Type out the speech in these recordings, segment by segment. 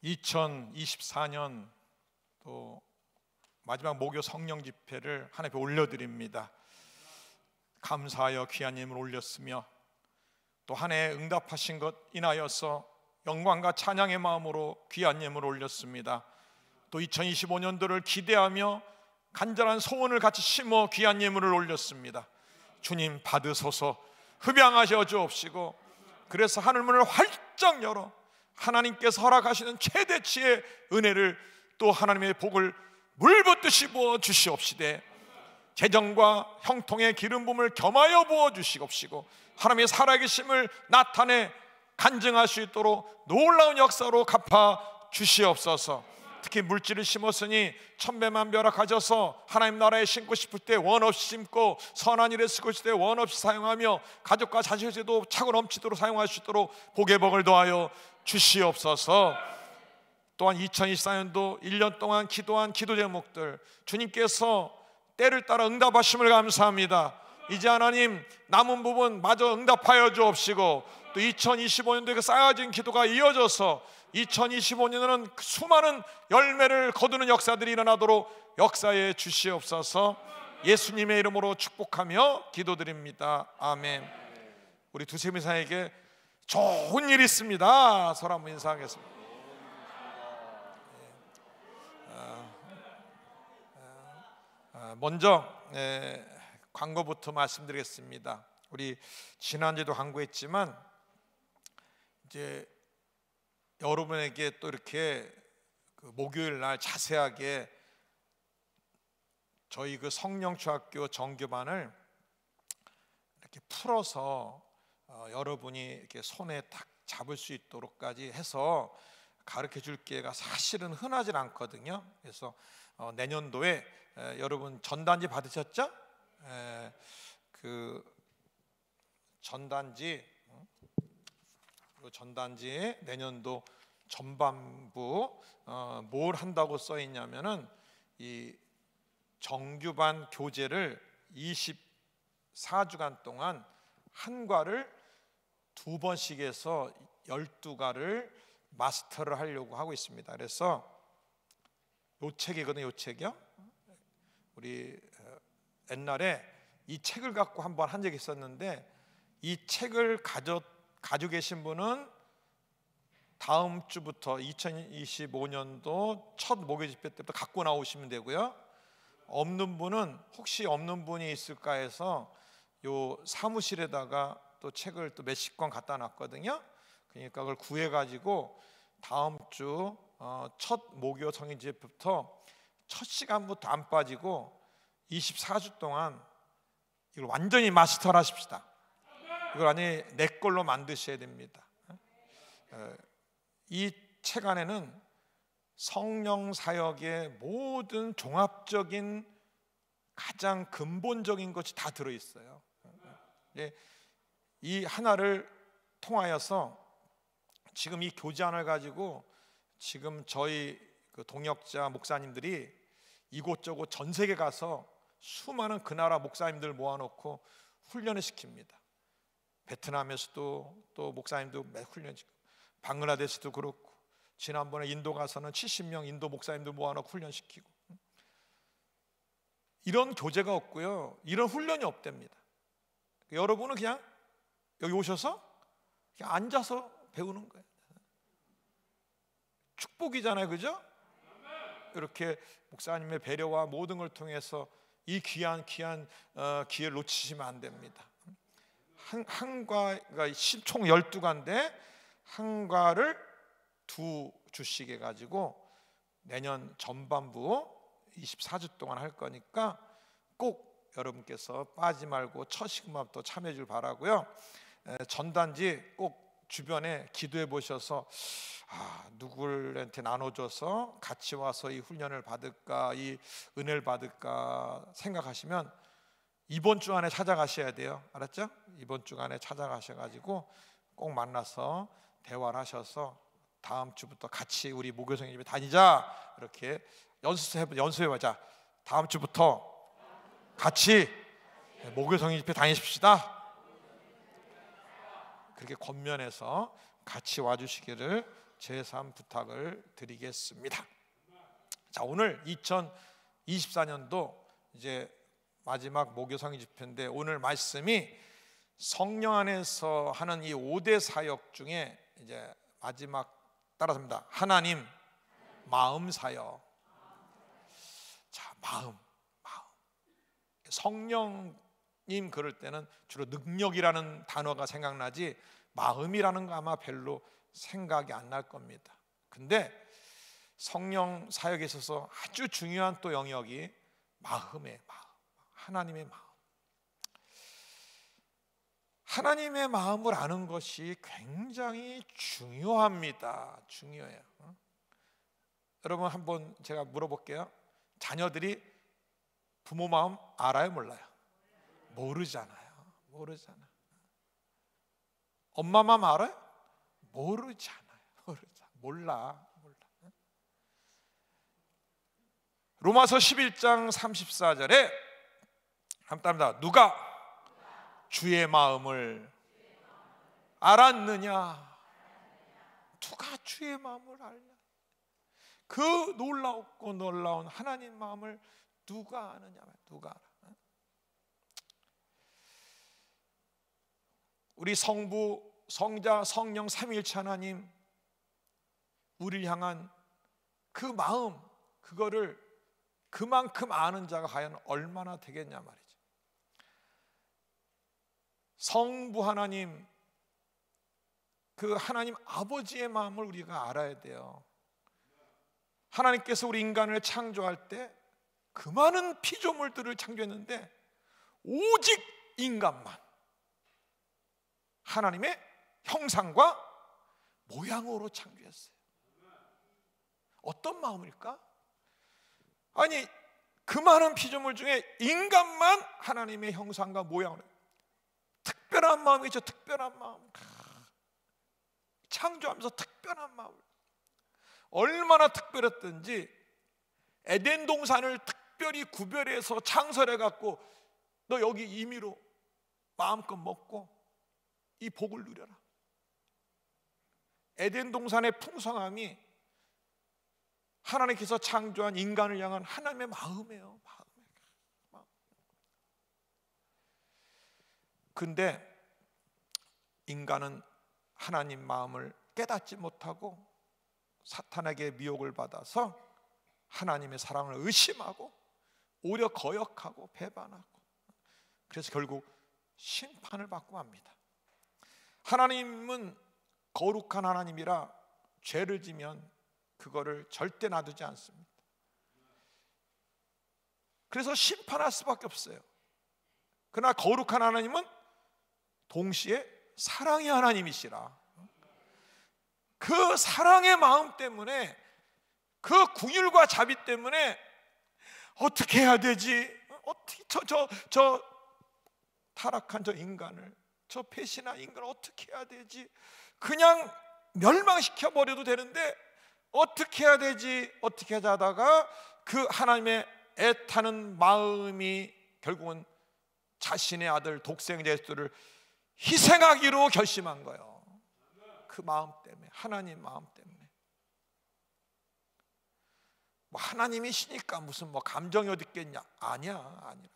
2024년 또 마지막 목요 성령 집회를 하나님 앞에 올려드립니다. 감사하여 귀한 예물을 올렸으며 또 한 해 응답하신 것 인하여서 영광과 찬양의 마음으로 귀한 예물을 올렸습니다. 또 2025년도를 기대하며 간절한 소원을 같이 심어 귀한 예물을 올렸습니다. 주님 받으소서, 흡양하셔 주옵시고, 그래서 하늘문을 활짝 열어 하나님께서 허락하시는 최대치의 은혜를 또 하나님의 복을 물붓듯이 부어 주시옵시되, 재정과 형통의 기름 부음을 겸하여 부어 주시옵시고, 하나님의 살아계심을 나타내 간증할 수 있도록 놀라운 역사로 갚아 주시옵소서. 특히 물질을 심었으니 천배만배라 가져서 하나님 나라에 심고 싶을 때 원 없이 심고, 선한 일에 쓰고 싶을 때 원 없이 사용하며, 가족과 자식에도 차고 넘치도록 사용할 수 있도록 복의 복을 더하여 주시옵소서. 또한 2024년도 1년 동안 기도한 기도 제목들, 주님께서 때를 따라 응답하심을 감사합니다. 이제 하나님 남은 부분 마저 응답하여 주옵시고, 또 2025년도에 그 쌓여진 기도가 이어져서 2025년에는 수많은 열매를 거두는 역사들이 일어나도록 역사해 주시옵소서. 예수님의 이름으로 축복하며 기도드립니다. 아멘. 우리 두세 미사에게 좋은 일이 있습니다. 서로 한번 인사하겠습니다. 먼저 광고부터 말씀드리겠습니다. 우리 지난주에도 광고했지만 이제 여러분에게 또 이렇게 목요일 날 자세하게 저희 그 성령초등학교 정규반을 이렇게 풀어서 여러분이 이렇게 손에 딱 잡을 수 있도록까지 해서 가르쳐 줄 기회가 사실은 흔하지 않거든요. 그래서 내년도에 여러분 전단지 받으셨죠? 그 전단지 내년도 전반부 뭘 한다고 써 있냐면은 이 정규반 교재를 24주간 동안 한 과를 2번씩 해서 12과를 마스터를 하려고 하고 있습니다. 그래서 요 책이거든요. 요 책이요. 우리 옛날에 이 책을 갖고 한번 한 적이 있었는데, 이 책을 가지고 계신 분은 다음 주부터 2025년도 첫 목요 집회 때부터 갖고 나오시면 되고요. 없는 분은, 혹시 없는 분이 있을까 해서 요 사무실에다가 또 책을 또 몇십 권 갖다 놨거든요. 그러니까 그걸 구해가지고 다음 주 첫 목요 성인 집회부터 첫 시간부터 안 빠지고 24주 동안 이걸 완전히 마스터를 하십시다. 이걸 완전히 내 걸로 만드셔야 됩니다. 이 책 안에는 성령 사역의 모든 종합적인 가장 근본적인 것이 다 들어있어요. 이 하나를 통하여서 지금 이 교제안을 가지고 지금 저희 그 동역자 목사님들이 이곳저곳 전 세계 가서 수많은 그 나라 목사님들 모아놓고 훈련을 시킵니다. 베트남에서도 또 목사님도 훈련시키고, 방글라데시도 그렇고, 지난번에 인도 가서는 70명 인도 목사님들 모아놓고 훈련시키고, 이런 교재가 없고요, 이런 훈련이 없답니다. 여러분은 그냥 여기 오셔서 그냥 앉아서 배우는 거예요. 축복이잖아요, 그죠? 이렇게 목사님의 배려와 모든 걸 통해서 이 귀한 기회를 놓치시면 안 됩니다. 한 과가 총 12과인데 한 과를 2주씩 해가지고 내년 전반부 24주 동안 할 거니까 꼭 여러분께서 빠지지 말고 첫 시간부터 참여해 줄 바라고요. 전단지 꼭 주변에 기도해 보셔서 누구한테 나눠줘서 같이 와서 이 훈련을 받을까, 이 은혜를 받을까 생각하시면 이번 주 안에 찾아가셔야 돼요. 알았죠? 이번 주 안에 찾아가셔가지고 꼭 만나서 대화를 하셔서 다음 주부터 같이 우리 목요 성인 집에 다니자, 이렇게 연수해보자. 다음 주부터 같이 목요 성인 집에 다니십시다. 그렇게 권면해서 같이 와주시기를 재삼 부탁을 드리겠습니다. 자, 오늘 2024년도 이제 마지막 목요 성령 집회인데, 오늘 말씀이 성령 안에서 하는 이 5대 사역 중에 이제 마지막 따라서입니다. 하나님 마음 사역. 자, 마음. 성령님 그럴 때는 주로 능력이라는 단어가 생각나지 마음이라는 거 아마 별로 생각이 안 날 겁니다. 근데 성령 사역에 있어서 아주 중요한 또 영역이 마음의 마음, 하나님의 마음. 하나님의 마음을 아는 것이 굉장히 중요합니다. 중요해요. 여러분, 한번 제가 물어볼게요. 자녀들이 부모 마음 알아요, 몰라요? 모르잖아요. 엄마 마음 알아요? 모르잖아요. 몰라. 로마서 11장 34절에 함께 누가 주의 마음을 알았느냐? 누가 주의 마음을 알냐? 그 놀랍고 놀라운 하나님 마음을 누가 아느냐? 누가 알아? 우리 성부, 성자, 성령 삼위일체 하나님 우리를 향한 그 마음, 그거를 그만큼 아는 자가 과연 얼마나 되겠냐 말이죠. 성부 하나님, 그 하나님 아버지의 마음을 우리가 알아야 돼요. 하나님께서 우리 인간을 창조할 때 그 많은 피조물들을 창조했는데 오직 인간만 하나님의 형상과 모양으로 창조했어요. 어떤 마음일까? 아니, 그 많은 피조물 중에 인간만 하나님의 형상과 모양으로, 특별한 마음이죠. 특별한 마음. 창조하면서 특별한 마음. 얼마나 특별했던지 에덴 동산을 특별히 구별해서 창설해 갖고 너 여기 임의로 마음껏 먹고 이 복을 누려라. 에덴 동산의 풍성함이 하나님께서 창조한 인간을 향한 하나님의 마음이에요. 마음. 근데 인간은 하나님 마음을 깨닫지 못하고 사탄에게 미혹을 받아서 하나님의 사랑을 의심하고 오히려 거역하고 배반하고, 그래서 결국 심판을 받고 맙니다. 하나님은 거룩한 하나님이라 죄를 지면 그거를 절대 놔두지 않습니다. 그래서 심판할 수밖에 없어요. 그러나 거룩한 하나님은 동시에 사랑의 하나님이시라. 그 사랑의 마음 때문에, 그 긍휼과 자비 때문에 어떻게 해야 되지? 어떻게 저 타락한 저 인간을, 저 배신한 인간을 어떻게 해야 되지? 그냥 멸망시켜 버려도 되는데 어떻게 해야 되지? 어떻게 하다가 그 하나님의 애타는 마음이 결국은 자신의 아들 독생자 예수를 희생하기로 결심한 거예요. 그 마음 때문에, 하나님 마음 때문에. 뭐 하나님이시니까 무슨 뭐 감정이 어디 있겠냐? 아니라고.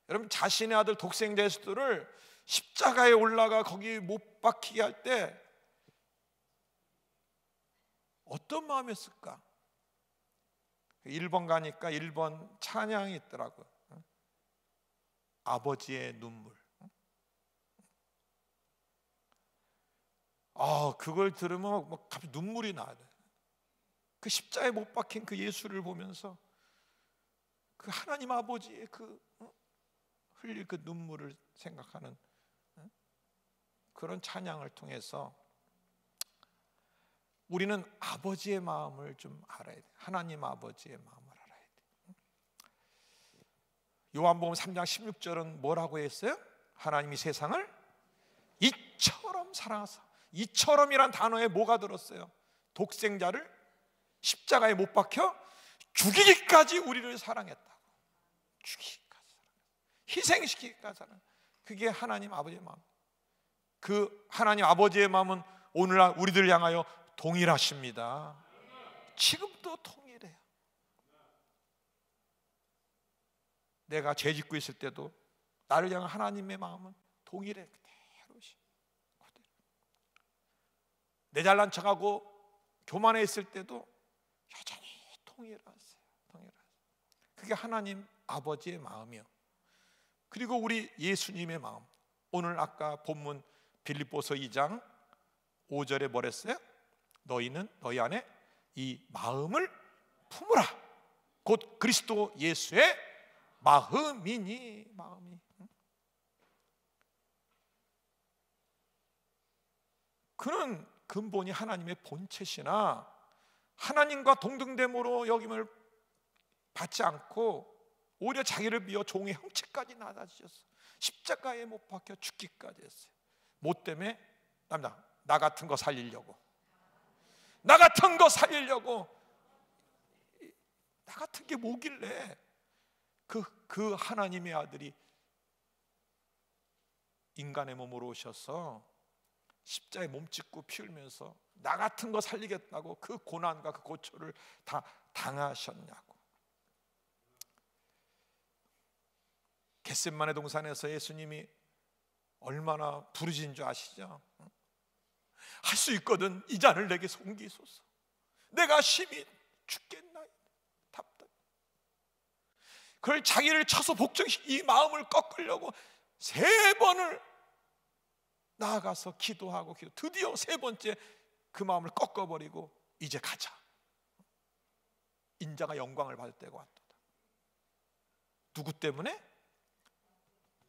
여러분, 자신의 아들 독생자 예수를 십자가에 올라가 거기 못 박히게 할 때 어떤 마음이었을까? 1번 가니까 1번 찬양이 있더라고요. 아버지의 눈물. 그걸 들으면 막 갑자기 눈물이 나요. 그 십자가에 못 박힌 그 예수를 보면서 그 하나님 아버지의 그 흘릴 그 눈물을 생각하는 그런 찬양을 통해서 우리는 아버지의 마음을 좀 알아야 돼. 하나님 아버지의 마음을 알아야 돼. 요한복음 3장 16절은 뭐라고 했어요? 하나님이 세상을 이처럼 사랑하사. 이처럼이란 단어에 뭐가 들었어요? 독생자를 십자가에 못 박혀 죽이기까지 우리를 사랑했다고. 죽이기까지 사랑했다. 희생시키기까지 사랑했다. 그게 하나님 아버지의 마음. 그 하나님 아버지의 마음은 오늘날 우리들 향하여 동일하십니다. 지금도 동일해요. 내가 죄 짓고 있을 때도 나를 향한 하나님의 마음은 동일해. 그대로. 내 잘난 척하고 교만해 있을 때도 여전히 동일하세요. 그게 하나님 아버지의 마음이요. 그리고 우리 예수님의 마음. 오늘 아까 본문 빌립보서 2장 5절에 뭐랬어요? 너희는 너희 안에 이 마음을 품으라. 곧 그리스도 예수의 마음이니. 마음이. 그는 근본이 하나님의 본체시나 하나님과 동등됨으로 여김을 받지 않고 오히려 자기를 비워 종의 형체까지 낮아지셨어. 십자가에 못 박혀 죽기까지 했어요. 뭐 때문에? 나 같은 거 살리려고. 나 같은 게 뭐길래 그 하나님의 아들이 인간의 몸으로 오셔서 십자가에 몸짓고 피 흘면서 나 같은 거 살리겠다고 그 고난과 그 고초를 다 당하셨냐고. 겟세마네 동산에서 예수님이 얼마나 부르짖은 줄 아시죠? 할 수 있거든 이 잔을 내게서 옮기소서. 내가 심히 죽겠나이다. 답답. 그걸 자기를 쳐서 복종시키 이 마음을 꺾으려고 3번을 나아가서 기도하고 드디어 3번째 그 마음을 꺾어버리고 이제 가자. 인자가 영광을 받을 때가 왔도다. 누구 때문에?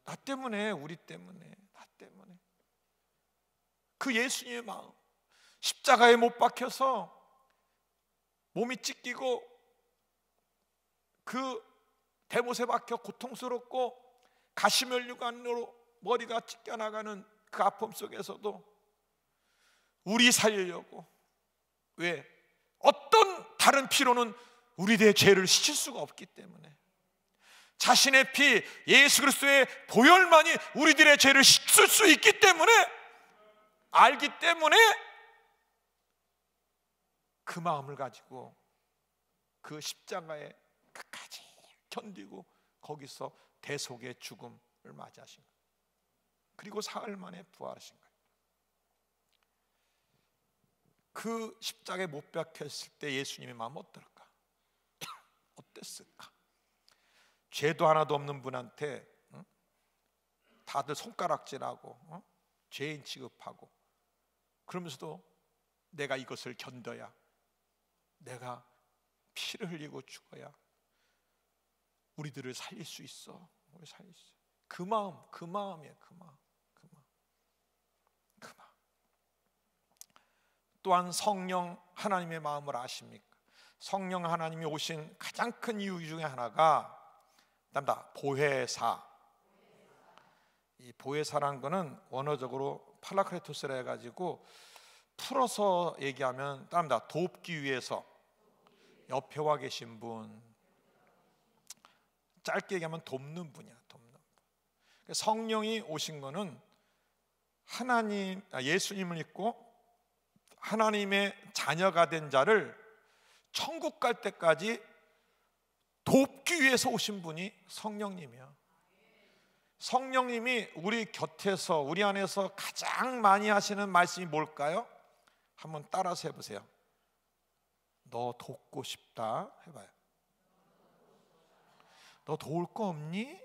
나 때문에, 우리 때문에, 나 때문에. 그 예수님의 마음, 십자가에 못 박혀서 몸이 찢기고 그 대못에 박혀 고통스럽고 가시면류관으로 머리가 찢겨나가는 그 아픔 속에서도 우리 살리려고. 왜? 어떤 다른 피로는 우리들의 죄를 씻을 수가 없기 때문에. 자신의 피 예수 그리스도의 보혈만이 우리들의 죄를 씻을 수 있기 때문에, 알기 때문에 그 마음을 가지고 그 십자가에 끝까지 견디고 거기서 대속의 죽음을 맞이하신 거예요. 그리고 사흘 만에 부활하신 거예요. 그 십자가에 못 박혔을 때 예수님의 마음은 어떨까? 어땠을까? 죄도 하나도 없는 분한테 다들 손가락질하고 죄인 취급하고, 그러면서도 내가 이것을 견뎌야, 내가 피를 흘리고 죽어야 우리들을 살릴 수 있어. 우리 살릴 수 있어. 그 마음이에요. 그 마음. 또한 성령 하나님의 마음을 아십니까? 성령 하나님이 오신 가장 큰 이유 중에 하나가 보혜사. 이 보혜사라는 거는 원어적으로 팔라크레토스라 해가지고 풀어서 얘기하면 돕기 위해서 옆에 와 계신 분, 짧게 얘기하면 돕는 분이야. 돕는 분. 성령이 오신 거는 예수님을 믿고 하나님의 자녀가 된 자를 천국 갈 때까지 돕기 위해서 오신 분이 성령님이야. 성령님이 우리 곁에서, 우리 안에서 가장 많이 하시는 말씀이 뭘까요? 한번 따라서 해보세요. 너 돕고 싶다 해봐요. 너 도울 거 없니?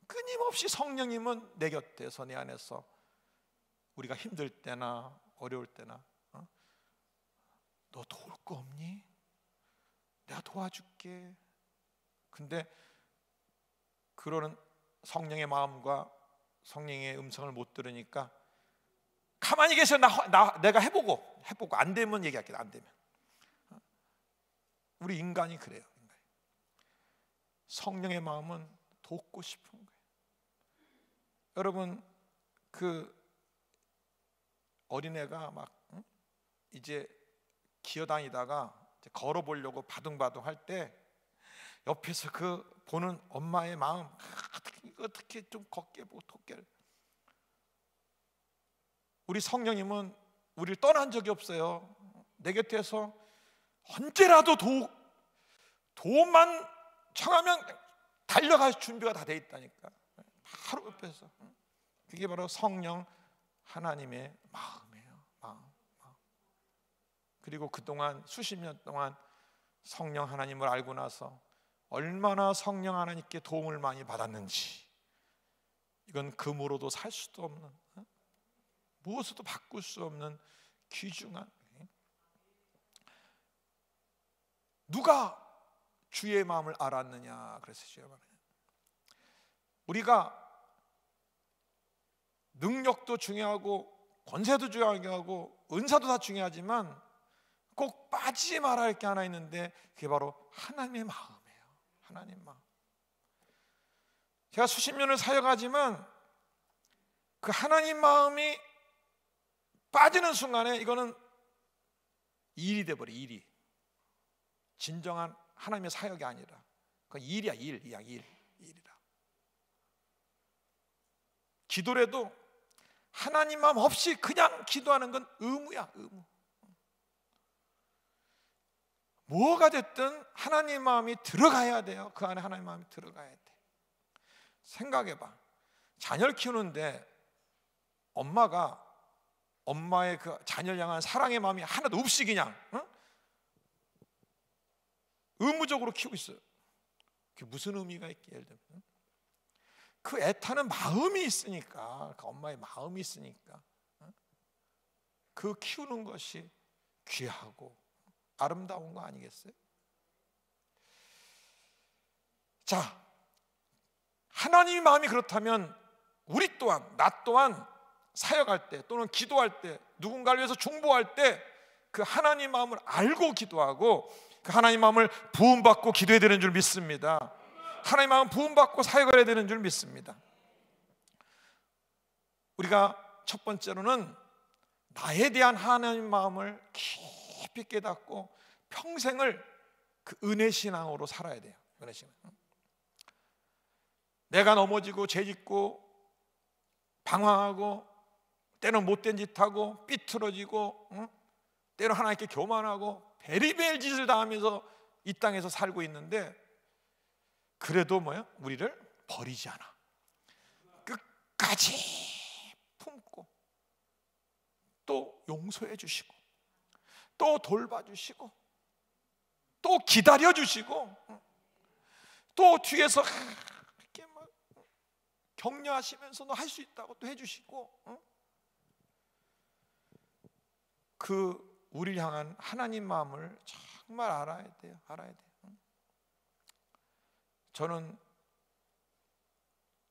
끊임없이 성령님은 내 곁에서, 내 안에서 우리가 힘들 때나 어려울 때나 너 도울 거 없니? 내가 도와줄게. 근데 그러는 성령의 마음과 성령의 음성을 못 들으니까 가만히 계세요. 내가 해보고 안 되면 얘기할게요. 안 되면. 우리 인간이 그래요. 성령의 마음은 돕고 싶은 거예요. 여러분, 그 어린애가 막 이제 기어다니다가 걸어보려고 바둥바둥 할 때 옆에서 그 보는 엄마의 마음, 어떻게 좀 걷게 보고 토끼를, 우리 성령님은 우리를 떠난 적이 없어요. 내 곁에서 언제라도 도움만 청하면 달려갈 준비가 다 돼 있다니까. 바로 옆에서. 그게 바로 성령 하나님의 마음이에요. 마음. 그리고 그동안 수십 년 동안 성령 하나님을 알고 나서 얼마나 성령 하나님께 도움을 많이 받았는지, 이건 금으로도 살 수도 없는, 무엇으로도 바꿀 수 없는 귀중한. 누가 주의 마음을 알았느냐? 그래서 주의 마음을, 우리가 능력도 중요하고 권세도 중요하고 은사도 다 중요하지만 꼭 빠지지 말아야 할 게 하나 있는데, 그게 바로 하나님의 마음이에요. 하나님 마음. 제가 수십 년을 사역하지만 그 하나님 마음이 빠지는 순간에 이거는 일이 돼버려. 일이 진정한 하나님의 사역이 아니라 그 일이야. 일이라. 기도라도 하나님 마음 없이 그냥 기도하는 건 의무야. 의무. 뭐가 됐든 하나님 마음이 들어가야 돼요. 그 안에 하나님 마음이 들어가야 돼. 생각해봐. 자녀를 키우는데 엄마가 엄마의 그 자녀를 향한 사랑의 마음이 하나도 없이 그냥 의무적으로 키우고 있어요. 그게 무슨 의미가 있게? 예를 들면 그 애타는 마음이 있으니까, 그 엄마의 마음이 있으니까 그 키우는 것이 귀하고 아름다운 거 아니겠어요? 자, 하나님의 마음이 그렇다면 우리 또한, 나 또한 사역할 때 또는 기도할 때, 누군가를 위해서 중보할 때 그 하나님 마음을 알고 기도하고 그 하나님 마음을 부음받고 기도해야 되는 줄 믿습니다. 하나님 마음 부음받고 사역을 해야 되는 줄 믿습니다. 우리가 첫 번째로는 나에 대한 하나님 마음을 깊이 깨닫고 평생을 그 은혜 신앙으로 살아야 돼요. 은혜 신앙. 내가 넘어지고 죄짓고 방황하고 때는 못된 짓하고 삐뚤어지고 때는 하나님께 교만하고 베리벨 짓을 다 하면서 이 땅에서 살고 있는데, 그래도 뭐야? 우리를 버리지 않아. 끝까지 품고 또 용서해 주시고 또 돌봐주시고 또 기다려 주시고 또 뒤에서 이렇게 막 격려하시면서 너 할 수 있다고 또 해주시고, 그 우리를 향한 하나님 마음을 정말 알아야 돼요.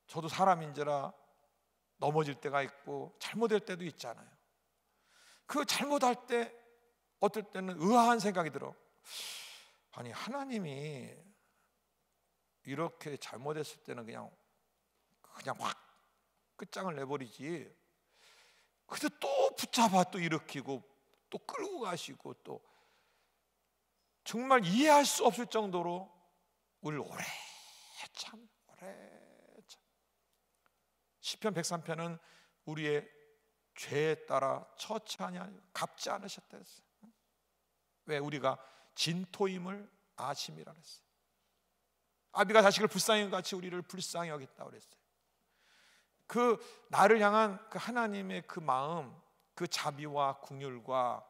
저도 사람인지라 넘어질 때가 있고 잘못할 때도 있잖아요. 그 잘못할 때 어떨 때는 의아한 생각이 들어. 아니, 하나님이 이렇게 잘못했을 때는 그냥 확 끝장을 내버리지, 근데 또 붙잡아 또 일으키고 또 끌고 가시고 또 정말 이해할 수 없을 정도로 우리를 오래 참. 시편 103편은 우리의 죄에 따라 처치하니 갚지 않으셨다 했어요. 왜? 우리가 진토임을 아심이라 그랬어요. 아비가 자식을 불쌍히 같이 우리를 불쌍히 여겼다 그랬어요. 그 나를 향한 그 하나님의 그 마음, 그 자비와 긍휼과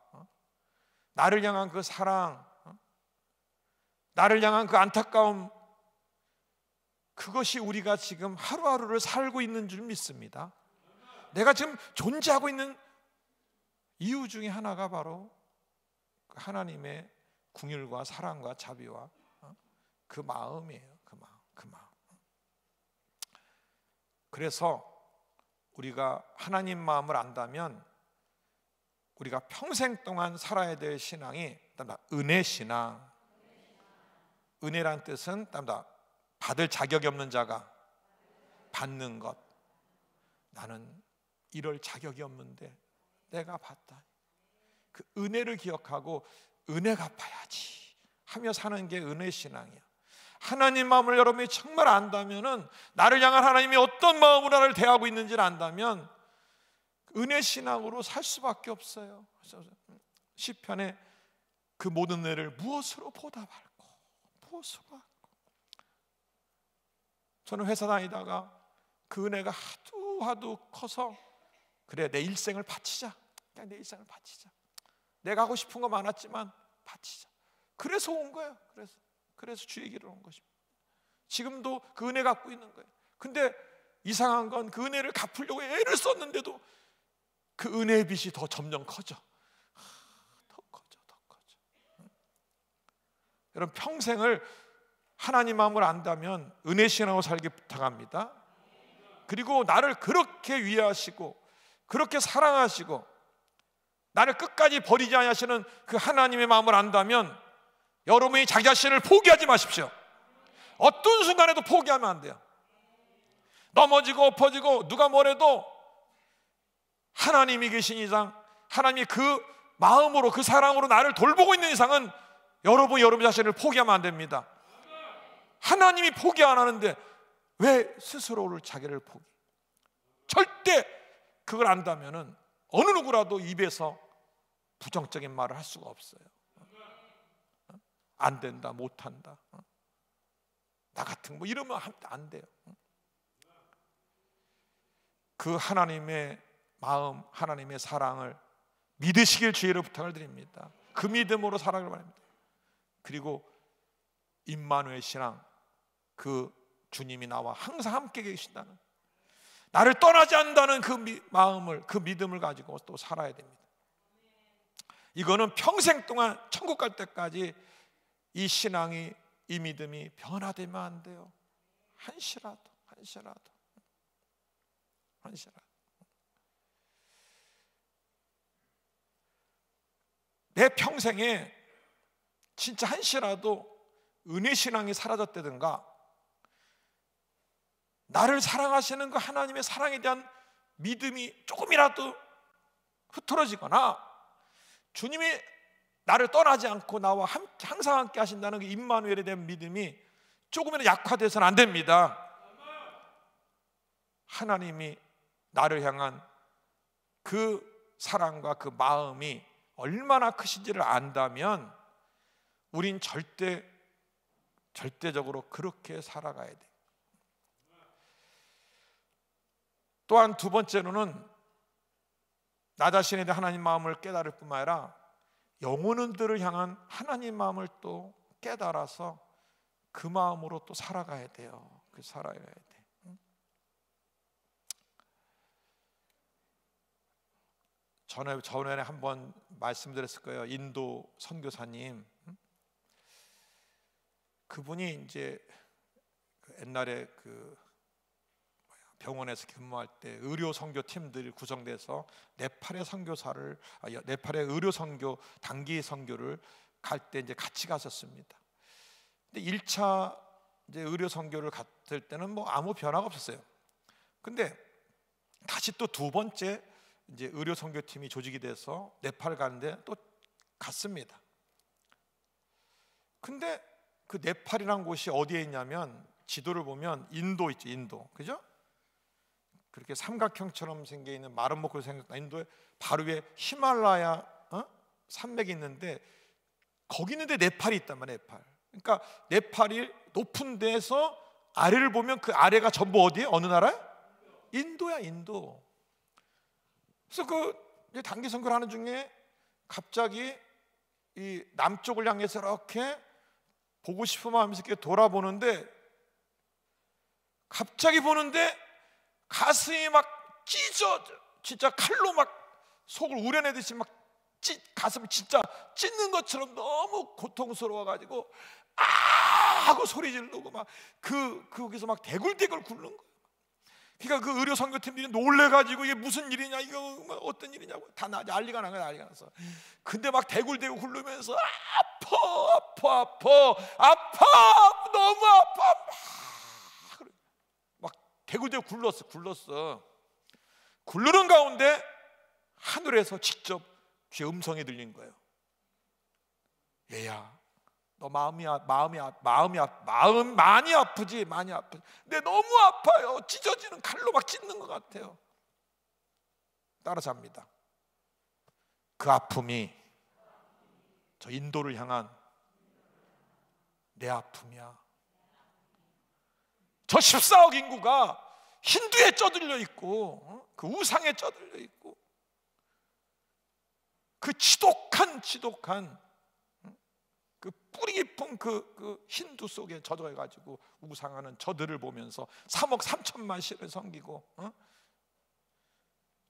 나를 향한 그 사랑, 나를 향한 그 안타까움, 그것이 우리가 지금 하루하루를 살고 있는 줄 믿습니다. 내가 지금 존재하고 있는 이유 중에 하나가 바로 하나님의 긍휼과 사랑과 자비와 그 마음이에요. 그 마음. 그래서 우리가 하나님 마음을 안다면 우리가 평생 동안 살아야 될 신앙이 은혜 신앙. 은혜란 뜻은 받을 자격이 없는 자가 받는 것. 나는 이럴 자격이 없는데 내가 받다. 그 은혜를 기억하고 은혜 갚아야지 하며 사는 게 은혜 신앙이야. 하나님 마음을 여러분이 정말 안다면은, 나를 향한 하나님이 어떤 마음으로 나를 대하고 있는지를 안다면 은혜 신앙으로 살 수밖에 없어요. 그래서 시편에 그 모든 은혜를 무엇으로 보답할꼬, 무엇으로 할꼬. 저는 회사 다니다가 그 은혜가 하도 커서 그래, 내 일생을 바치자, 그냥 내 일생을 바치자. 내가 하고 싶은 거 많았지만 바치자. 그래서 온 거예요. 그래서 주의 길을 온 것입니다. 지금도 그 은혜 갖고 있는 거예요. 근데 이상한 건 그 은혜를 갚으려고 애를 썼는데도 그 은혜의 빚이 더 점점 커져. 더 커져. 여러분, 평생을 하나님 마음을 안다면 은혜 신앙으로 살기 부탁합니다. 그리고 나를 그렇게 위하시고 그렇게 사랑하시고 나를 끝까지 버리지 않으시는 그 하나님의 마음을 안다면 여러분이 자기 자신을 포기하지 마십시오. 어떤 순간에도 포기하면 안 돼요. 넘어지고 엎어지고 누가 뭐래도 하나님이 계신 이상, 하나님이 그 마음으로, 그 사랑으로 나를 돌보고 있는 이상은 여러분 자신을 포기하면 안 됩니다. 하나님이 포기 안 하는데 왜 스스로를, 자기를 포기? 절대 그걸 안다면은 어느 누구라도 입에서 부정적인 말을 할 수가 없어요. 안 된다, 못한다, 나 같은 뭐 이러면 안 돼요. 그 하나님의 마음, 하나님의 사랑을 믿으시길 주의로 부탁을 드립니다. 그 믿음으로 살아가길 바랍니다. 그리고 임마누엘 신앙, 그 주님이 나와 항상 함께 계신다는, 나를 떠나지 않는다는 그 마음을, 그 믿음을 가지고 또 살아야 됩니다. 이거는 평생 동안 천국 갈 때까지 이 신앙이, 이 믿음이 변화되면 안 돼요. 한시라도. 내 평생에 진짜 한시라도 은혜 신앙이 사라졌다든가, 나를 사랑하시는 그 하나님의 사랑에 대한 믿음이 조금이라도 흐트러지거나, 주님이 나를 떠나지 않고 나와 항상 함께 하신다는 그 임마누엘에 대한 믿음이 조금이라도 약화돼서는 안 됩니다. 하나님이 나를 향한 그 사랑과 그 마음이 얼마나 크신지를 안다면 우린 절대적으로 그렇게 살아가야 돼. 또한 두 번째로는 나 자신에 대한 하나님 마음을 깨달을 뿐만 아니라 영혼들을 향한 하나님 마음을 또 깨달아서 그 마음으로 또 살아가야 돼요. 살아가야 돼. 전에 한번 말씀드렸을 거예요. 인도 선교사님, 그분이 이제 옛날에 그 병원에서 근무할 때 의료 선교 팀들이 구성돼서 네팔의 의료 선교 단기 선교를 갈 때 이제 같이 갔었습니다. 근데 1차 이제 의료 선교를 갔을 때는 뭐 아무 변화가 없었어요. 근데 다시 또 두 번째 이제 의료 선교팀이 조직이 돼서 네팔 가는데 또 갔습니다. 근데 그 네팔이란 곳이 어디에 있냐면, 지도를 보면 인도 있죠, 인도, 그죠? 그렇게 삼각형처럼 생겨 있는 마른 목으로 생겼다. 인도에 바로 위에 히말라야 산맥이 있는데 거기 있는데 네팔이 있단 말이에요. 네팔. 그러니까 네팔이 높은 데서 아래를 보면 그 아래가 전부 어디에? 어느 나라야? 인도야, 인도. 그래서 그 단기 선교를 하는 중에 갑자기 이 남쪽을 향해서 이렇게 보고 싶으면 하면서 이렇게 돌아보는데, 갑자기 보는데 가슴이 막 찢어져. 진짜 칼로 막 속을 우려내듯이 막 가슴을 진짜 찢는 것처럼 너무 고통스러워가지고 아 하고 소리 지르고 막 거기서 막 대굴대굴 굴는 거예요. 그러니까 그 의료 선교팀들이 놀래가지고 이게 무슨 일이냐, 이거 어떤 일이냐고 다 난리가 난 거야, 난리가 났어. 근데 막 대굴대굴 굴르면서 아파 너무 아파 막 대굴대굴 굴렀어. 굴르는 가운데 하늘에서 직접 귀에 음성이 들린 거예요. 얘야, 너 마음이 많이 아프지? 근데 너무 아파요. 찢어지는 칼로 막 찢는 것 같아요. 따라잡니다. 그 아픔이 저 인도를 향한 내 아픔이야. 저 14억 인구가 힌두에 쩌들려 있고 그 우상에 쩌들려 있고 그 지독한 그 뿌리 깊은 그 힌두 속에 젖어 가지고 우상하는 저들을 보면서 3억 3천만 신을 섬기고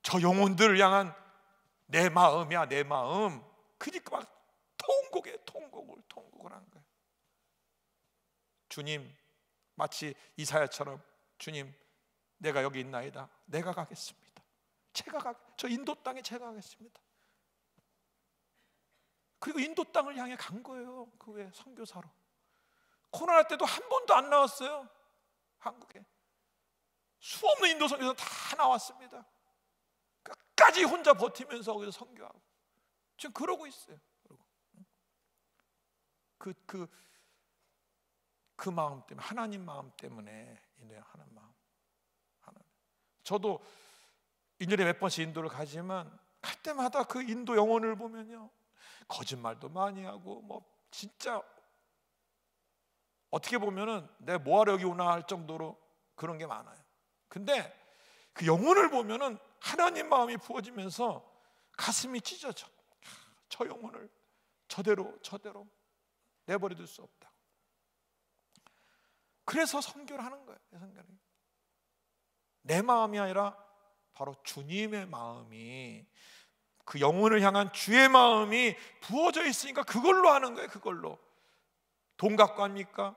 저 영혼들을 향한 내 마음이야, 내 마음. 그러니까 막 통곡을 하는 거예요. 주님, 마치 이사야처럼 주님, 내가 여기 있나이다. 내가 가겠습니다. 저 인도 땅에 제가 가겠습니다. 그리고 인도 땅을 향해 간 거예요. 그 외에 선교사로. 코로나 때도 한 번도 안 나왔어요. 한국에 수없는 인도 선교사 다 나왔습니다. 끝까지 혼자 버티면서 거기서 선교하고 지금 그러고 있어요. 그 마음 때문에, 하나님 마음 때문에 인도에 하는 마음. 저도 1년에 몇 번씩 인도를 가지만 갈 때마다 그 인도 영혼을 보면요, 거짓말도 많이 하고 뭐 진짜 어떻게 보면은 내가 뭐하러 여기 오나 할 정도로 그런 게 많아요. 근데 그 영혼을 보면은 하나님 마음이 부어지면서 가슴이 찢어져. 저 영혼을 저대로 내버려둘 수 없다. 그래서 선교를 하는 거예요. 내 마음이 아니라 바로 주님의 마음이, 그 영혼을 향한 주의 마음이 부어져 있으니까 그걸로 하는 거예요. 그걸로. 돈 갖고 합니까?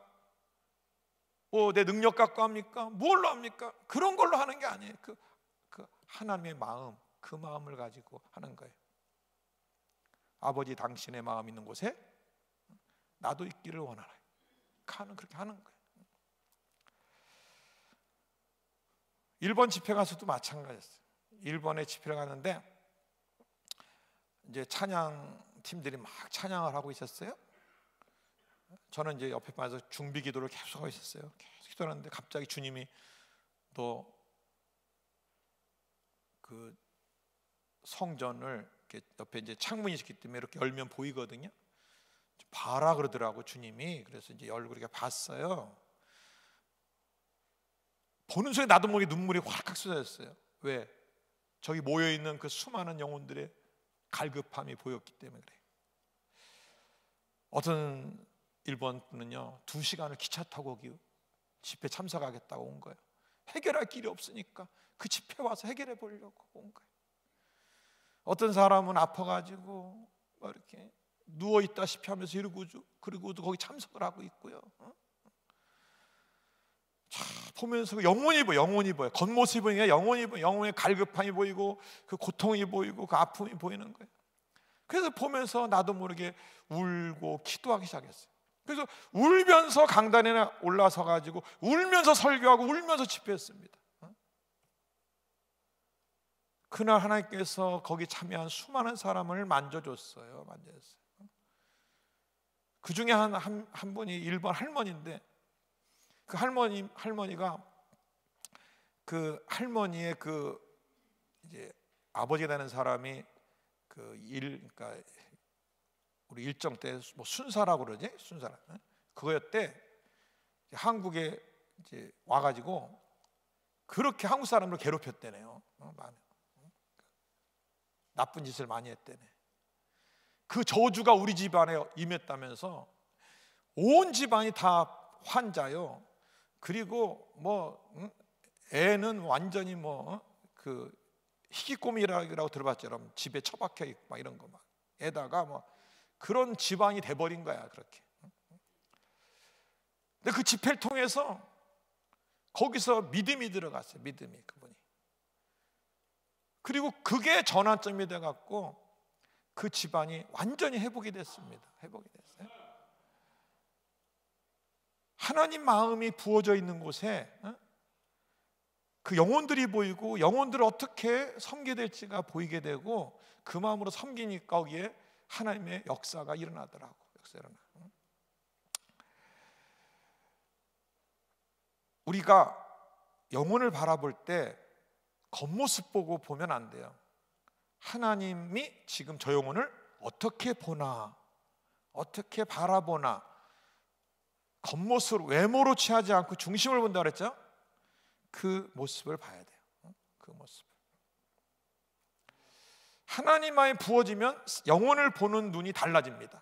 내 능력 갖고 합니까? 뭘로 합니까? 그런 걸로 하는 게 아니에요. 그 하나님의 마음, 그 마음을 가지고 하는 거예요. 아버지, 당신의 마음 있는 곳에 나도 있기를 원하라. 그렇게 하는 거예요. 1번 집회 가서도 마찬가지였어요. 1번에 집회를 가는데 이제 찬양 팀들이 막 찬양을 하고 있었어요. 저는 이제 옆에 빠져 중비 기도를 계속 하고 있었어요. 계속 기도하는데 갑자기 주님이 너 그 성전을 이렇게 옆에 이제 창문이 있기 때문에 이렇게 열면 보이거든요. 봐라 그러더라고 주님이. 그래서 이제 열고 이렇게 봤어요. 보는 순간 나도 모르게 눈물이 확 쏟아졌어요. 왜? 저기 모여 있는 그 수많은 영혼들의 갈급함이 보였기 때문에 그래요. 어떤 1번 분은요 2시간을 기차 타고 집회 참석하겠다고 온 거예요. 해결할 길이 없으니까 그 집회 와서 해결해 보려고 온 거예요. 어떤 사람은 아파가지고 이렇게 누워 있다시피 하면서 그리고도 거기 참석을 하고 있고요. 보면서 영혼이 보여요. 겉모습이 보이니까 영혼이 보여요. 영혼의 갈급함이 보이고 그 고통이 보이고 그 아픔이 보이는 거예요. 그래서 보면서 나도 모르게 울고 기도하기 시작했어요. 그래서 울면서 강단에 올라서 가지고 울면서 설교하고 울면서 집회했습니다. 그날 하나님께서 거기 참여한 수많은 사람을 만져줬어요. 그 중에 한 분이 1번 할머니인데, 그 할머니가 할머니의 이제 아버지가 되는 사람이 그러니까 우리 일정 때 뭐 순사라고 그러지? 순사라. 그거였대. 한국에 이제 와가지고 그렇게 한국 사람을 괴롭혔대네요. 나쁜 짓을 많이 했대네. 그 저주가 우리 집안에 임했다면서 온 집안이 다 환자요. 그리고 애는 완전히 희귀꼬미라고 들어봤죠. 집에 처박혀 있고 막 이런 거 애다가 그런 집안이 돼버린 거야. 그렇게. 근데 그 집회를 통해서 거기서 믿음이 들어갔어요. 믿음이, 그분이. 그리고 그게 전환점이 돼갖고 그 집안이 완전히 회복이 됐습니다. 회복이 됐어요. 하나님 마음이 부어져 있는 곳에 그 영혼들이 보이고 영혼들을 어떻게 섬기게 될지가 보이게 되고 그 마음으로 섬기니까 거기에 하나님의 역사가 일어나더라고. 우리가 영혼을 바라볼 때 겉모습 보고 보면 안 돼요. 하나님이 지금 저 영혼을 어떻게 보나, 어떻게 바라보나, 겉모습으로, 외모로 취하지 않고 중심을 본다 그랬죠? 그 모습을 봐야 돼요. 그 모습. 하나님만이 부어지면 영혼을 보는 눈이 달라집니다.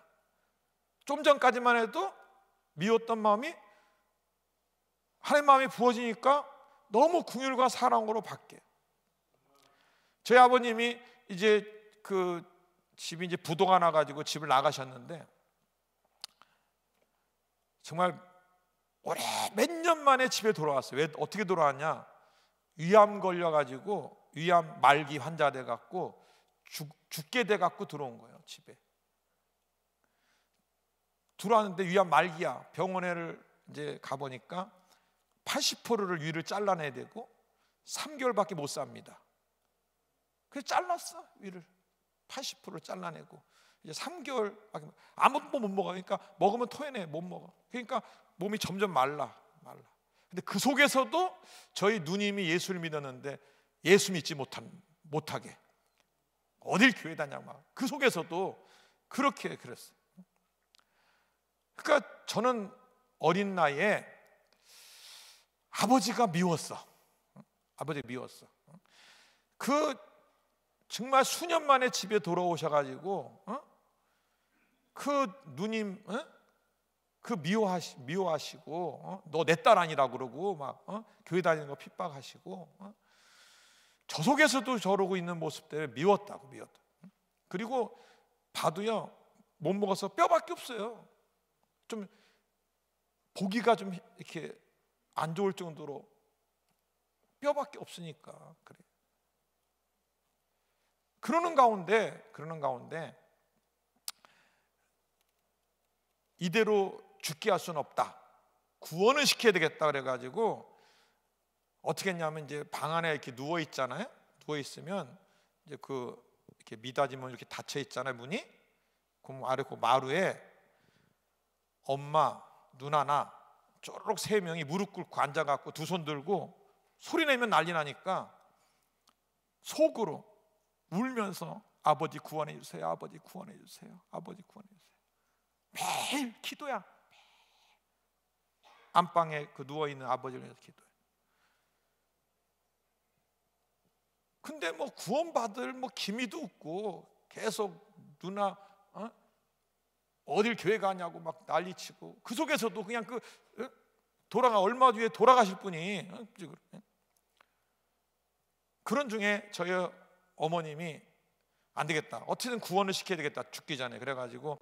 좀 전까지만 해도 미웠던 마음이 하나님 마음이 부어지니까 너무 긍휼과 사랑으로 바뀌어요. 저희 아버님이 이제 그 집이 이제 부도가 나가지고 집을 나가셨는데, 정말 오래 몇 년 만에 집에 돌아왔어요. 왜 어떻게 돌아왔냐? 위암 걸려가지고 위암 말기 환자 돼갖고 죽게 돼갖고 들어온 거예요. 집에 들어왔는데 위암 말기야. 병원에를 이제 가보니까 80%를 위를 잘라내야 되고 3개월밖에 못 삽니다. 그래서 잘랐어. 위를 80%를 잘라내고 이제 3개월밖에 아무것도 못 먹어. 그러니까 먹으면 토해내. 못 먹어. 그러니까 몸이 점점 말라. 근데 그 속에서도 저희 누님이 예수를 믿었는데 예수 믿지 못하게 어딜 교회 다냐고 막 그 속에서도 그렇게 그랬어요. 그러니까 저는 어린 나이에 아버지가 미웠어. 아버지가 미웠어. 그 정말 수년 만에 집에 돌아오셔가지고 그 누님 그 미워하시고 너 내 딸 아니라 그러고 막 교회 다니는 거 핍박하시고 저 속에서도 저러고 있는 모습 때문에 미웠다고. 그리고 봐도요 못 먹어서 뼈밖에 없어요. 좀 보기가 좀 이렇게 안 좋을 정도로 뼈밖에 없으니까 그래. 그러는 가운데 이대로 죽게 할 수는 없다. 구원을 시켜야 되겠다 그래가지고 어떻게 했냐면 이제 방 안에 이렇게 누워 있잖아요. 누워 있으면 이제 그 이렇게 미닫이면 이렇게 닫혀 있잖아요. 문이. 그럼 아래 그 마루에 엄마, 누나, 나 쪼르륵 3명이 무릎 꿇고 앉아갖고 두 손 들고 소리 내면 난리 나니까 속으로 울면서 아버지 구원해 주세요. 아버지 구원해 주세요. 아버지 구원해 주세요. 매일 기도야. 안방에 그 누워 있는 아버지를 위해서 기도해. 근데 뭐 구원받을 뭐 기미도 없고 계속 누나 어딜 교회 가냐고 막 난리치고 그 속에서도 그냥 그 얼마 뒤에 돌아가실 분이 그런 중에 저희 어머님이 안 되겠다. 어떻게든 구원을 시켜야 되겠다. 죽기 전에. 그래가지고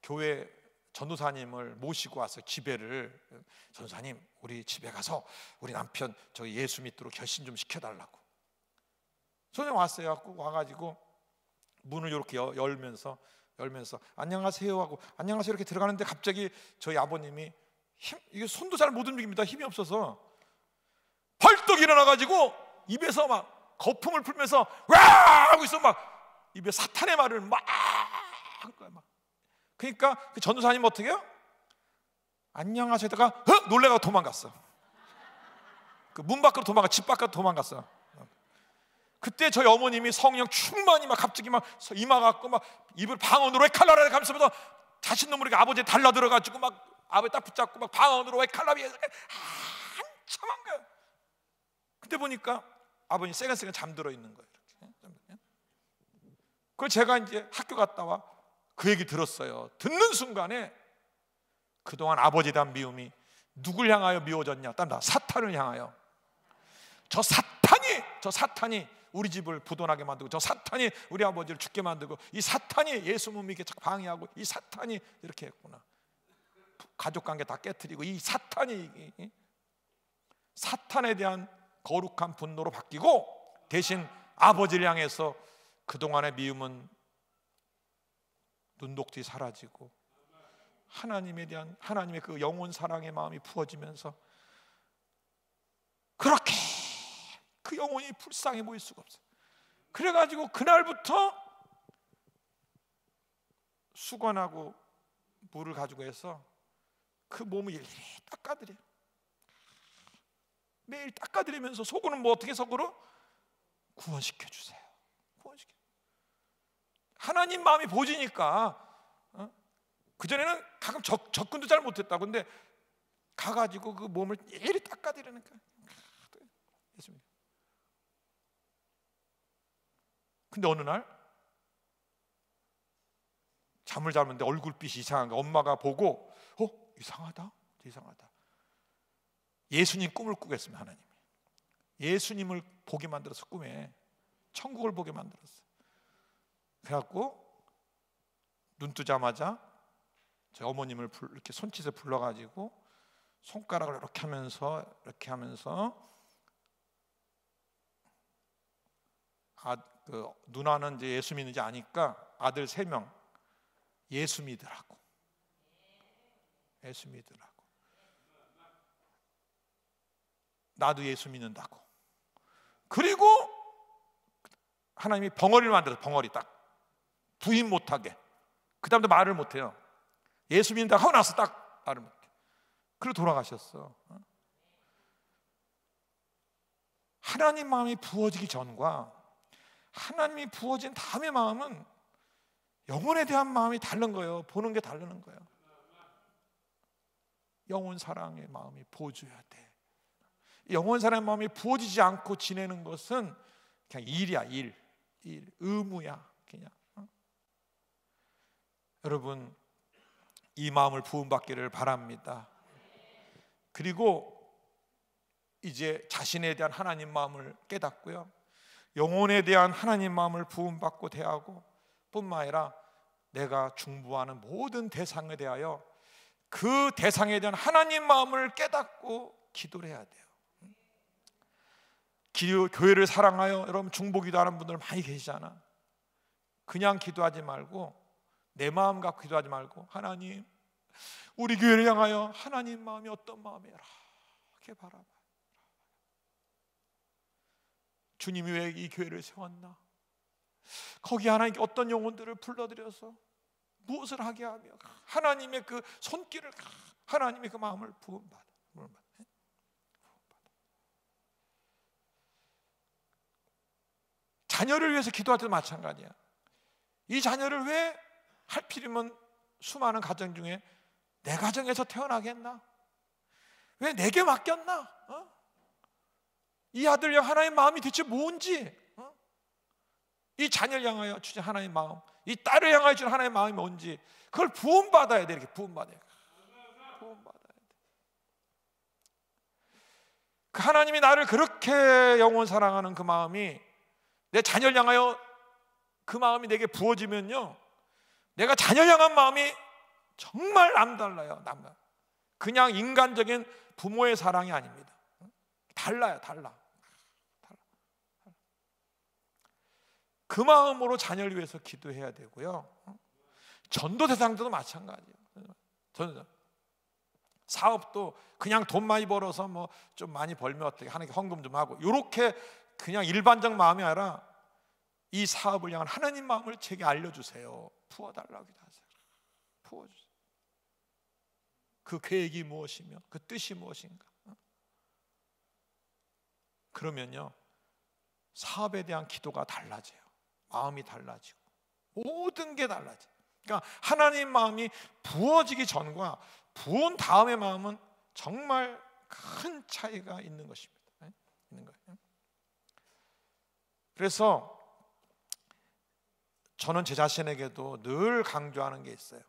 교회 전도사님을 모시고 왔어요. 집에를. 전도사님 우리 집에 가서 우리 남편 저희 예수 믿도록 결심 좀 시켜달라고. 선생님 왔어요. 와가지고 문을 이렇게 열면서 안녕하세요 하고 안녕하세요 이렇게 들어가는데 갑자기 저희 아버님이 이게 손도 잘 못 움직입니다. 힘이 없어서 벌떡 일어나가지고 입에서 막 거품을 풀면서 와 하고 있어. 막 입에 사탄의 말을 막 한 거야. 막 그러니까 그 전도사님 어떻게 해요? 안녕하세요 하다가 놀래가 도망갔어. 그 문 밖으로 집 밖으로 도망갔어. 그때 저희 어머님이 성령 충만히 막 갑자기 막 이마 갖고 막 입을 방언으로 왜 칼라라 감면서 자신도 모르게 아버지에 달라들어가지고 막 아버지 딱 붙잡고 막 방언으로 왜 칼라비 한참 한 거야. 그때 보니까 아버님 세간세간 잠들어 있는 거예요. 이렇게. 그걸 제가 이제 학교 갔다 와 그 얘기 들었어요. 듣는 순간에 그동안 아버지에 대한 미움이 누굴 향하여 미워졌냐? 딴다. 사탄을 향하여. 저 사탄이 우리 집을 부도나게 만들고 저 사탄이 우리 아버지를 죽게 만들고 이 사탄이 예수 못 믿게 방해하고 이 사탄이 이렇게 했구나. 가족관계 다 깨트리고 이 사탄에 대한 거룩한 분노로 바뀌고 대신 아버지를 향해서 그동안의 미움은 눈독들이 사라지고 하나님에 대한 하나님의 그 영혼 사랑의 마음이 부어지면서 그렇게 그 영혼이 불쌍해 보일 수가 없어요. 그래가지고 그날부터 수건하고 물을 가지고 해서 그 몸을 일일이 닦아드려요. 매일 닦아드리면서 속으로는 뭐 어떻게 속으로 구원시켜 주세요. 구원시켜. 하나님 마음이 보지니까. 그전에는 가끔 접근도 잘 못했다. 근데 가가지고 그 몸을 이리 닦아드리니까 했습니다. 근데 어느 날 잠을 자는데 얼굴빛이 이상한 거 엄마가 보고 이상하다. 예수님 꿈을 꾸겠습니다. 하나님이 예수님을 보게 만들어서 꿈에 천국을 보게 만들었어요. 그래갖고 눈 뜨자마자 제 어머님을 이렇게 손짓에 불러가지고 손가락을 이렇게 하면서 그 누나는 이제 예수 믿는지 아니까 아들 3명 예수 믿으라고. 나도 예수 믿는다고. 그리고 하나님이 벙어리를 만들어서 벙어리 딱 부인 못하게. 그 다음부터 말을 못해요. 예수 믿는다고 하고 나서 딱 말을 못해. 그리고 돌아가셨어. 하나님 마음이 부어지기 전과 하나님이 부어진 다음의 마음은 영혼에 대한 마음이 다른 거예요. 보는 게 다르는 거예요. 영혼 사랑의 마음이 부어줘야 돼. 영혼 사랑의 마음이 부어지지 않고 지내는 것은 그냥 일이야. 일 의무야. 그냥. 여러분, 이 마음을 부음받기를 바랍니다. 그리고 이제 자신에 대한 하나님 마음을 깨닫고요, 영혼에 대한 하나님 마음을 부음받고 대하고 뿐만 아니라 내가 중보하는 모든 대상에 대하여 그 대상에 대한 하나님 마음을 깨닫고 기도를 해야 돼요. 교회를 사랑하여 여러분 중보 기도하는 분들 많이 계시잖아. 그냥 기도하지 말고 내 마음 갖고 기도하지 말고 하나님, 우리 교회를 향하여 하나님 마음이 어떤 마음이라 이렇게 바라봐. 주님이 왜 이 교회를 세웠나? 거기 하나님께 어떤 영혼들을 불러들여서 무엇을 하게 하며 하나님의 그 손길을, 하나님의 그 마음을 부음받아. 자녀를 위해서 기도할 때도 마찬가지야. 이 자녀를 왜 하필이면 수많은 가정 중에 내 가정에서 태어나겠나? 왜 내게 맡겼나? 이 아들 향 하나님의 마음이 대체 뭔지, 이 자녀를 향하여 주신 하나님의 마음, 이 딸을 향하여 주신 하나님의 마음이 뭔지, 그걸 부음받아야 돼. 이렇게 부음받아야 돼. 그 하나님이 나를 그렇게 영원 사랑하는 그 마음이 내 자녀를 향하여 그 마음이 내게 부어지면요, 내가 자녀를 향한 마음이 정말 남달라요. 남달라. 그냥 인간적인 부모의 사랑이 아닙니다. 달라요. 달라. 그 마음으로 자녀를 위해서 기도해야 되고요. 전도 대상자도 마찬가지예요. 사업도 그냥 돈 많이 벌어서 뭐 좀 많이 벌면 어떻게 하는 게 헌금 좀 하고, 이렇게 그냥 일반적 마음이 아니라 이 사업을 향한 하나님 마음을 제게 알려주세요. 부어달라고 기도하세요. 부어주세요. 그 계획이 무엇이며 그 뜻이 무엇인가. 그러면요, 사업에 대한 기도가 달라져요. 마음이 달라지고 모든 게 달라져요. 그러니까 하나님 마음이 부어지기 전과 부은 다음의 마음은 정말 큰 차이가 있는 것입니다. 있는 거예요. 그래서 저는 제 자신에게도 늘 강조하는 게 있어요.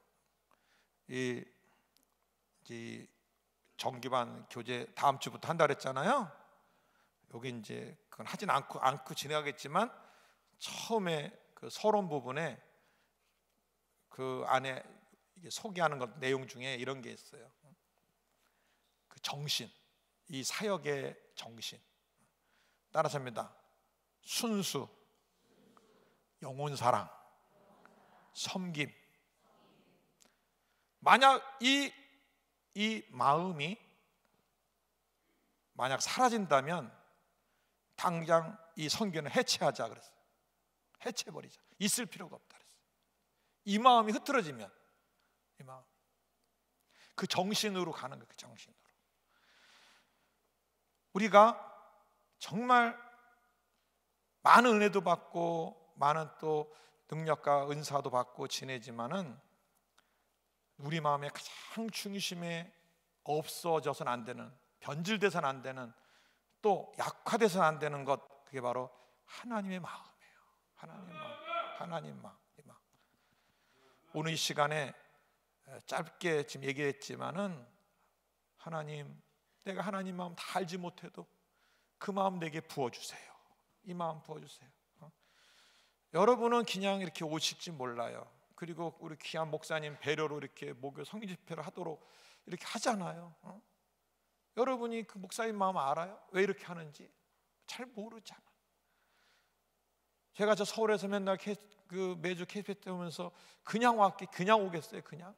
이 정기반 교재 다음 주부터 한다 그랬잖아요. 여기 이제 그건 하진 않고 지나가겠지만, 처음에 그 서론 부분에 그 안에 이게 소개하는 것 내용 중에 이런 게 있어요. 그 정신, 이 사역의 정신. 따라서 합니다. 순수, 영혼 사랑, 섬김. 만약 이 마음이 만약 사라진다면 당장 이 선교는 해체하자 그랬어요. 해체해버리자. 있을 필요가 없다 그랬어요. 이 마음이 흐트러지면, 이 마음, 그 정신으로 가는 거예요. 그 정신으로. 우리가 정말 많은 은혜도 받고 많은 또 능력과 은사도 받고 지내지만은 우리 마음의 가장 중심에 없어져서는 안 되는, 변질돼서는 안 되는, 또 약화돼서는 안 되는 것, 그게 바로 하나님의 마음이에요. 하나님의 마음, 하나님 마음. 오늘 이 시간에 짧게 지금 얘기했지만은 하나님, 내가 하나님 마음 다 알지 못해도 그 마음 내게 부어주세요. 이 마음 부어주세요. 여러분은 그냥 이렇게 오실지 몰라요. 그리고 우리 귀한 목사님 배려로 이렇게 목요 성령 집회를 하도록 이렇게 하잖아요. 여러분이 그 목사님 마음 알아요? 왜 이렇게 하는지 잘 모르잖아. 제가 저 서울에서 맨날 매주 KBS 때 오면서 그냥 오겠어요? 그냥?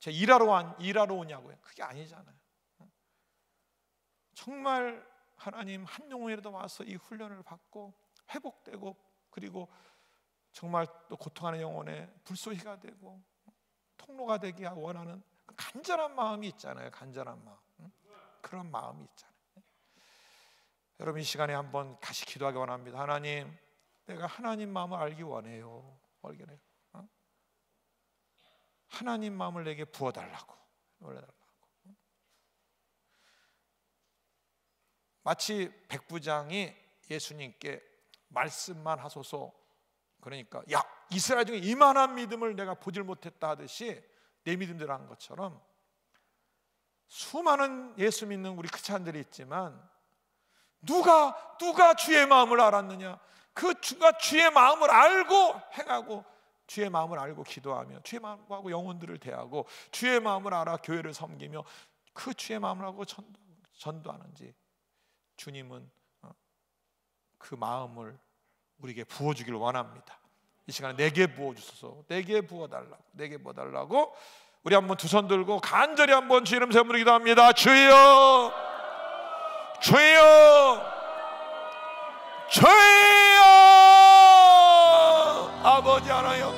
제가 일하러 오냐고요? 그게 아니잖아요. 정말 하나님 한 영혼이라도 와서 이 훈련을 받고 회복되고, 그리고 정말 또 고통하는 영혼의 불쏘시가 되고 통로가 되기 원하는 간절한 마음이 있잖아요. 간절한 마음, 그런 마음이 있잖아요. 여러분 이 시간에 한번 다시 기도하기 원합니다. 하나님, 내가 하나님 마음을 알기 원해요. 하나님 마음을 내게 부어달라고. 마치 백부장이 예수님께 말씀만 하소서, 그러니까 야 이스라엘 중에 이만한 믿음을 내가 보질 못했다 하듯이 내 믿음대로 한 것처럼 수많은 예수 믿는 우리 크리스찬들이 있지만 누가 주의 마음을 알았느냐? 그 주가 주의 마음을 알고 행하고, 주의 마음을 알고 기도하며, 주의 마음하고 영혼들을 대하고, 주의 마음을 알아 교회를 섬기며 그 주의 마음을 하고 전도하는지, 주님은 그 마음을 우리에게 부어주기를 원합니다. 이 시간에 내게 부어주소서, 내게 부어달라고 우리 한번 두 손 들고 간절히 한번 주 이름 세우며 기도합니다. 주여, 주여, 주여. 아버지 하나여,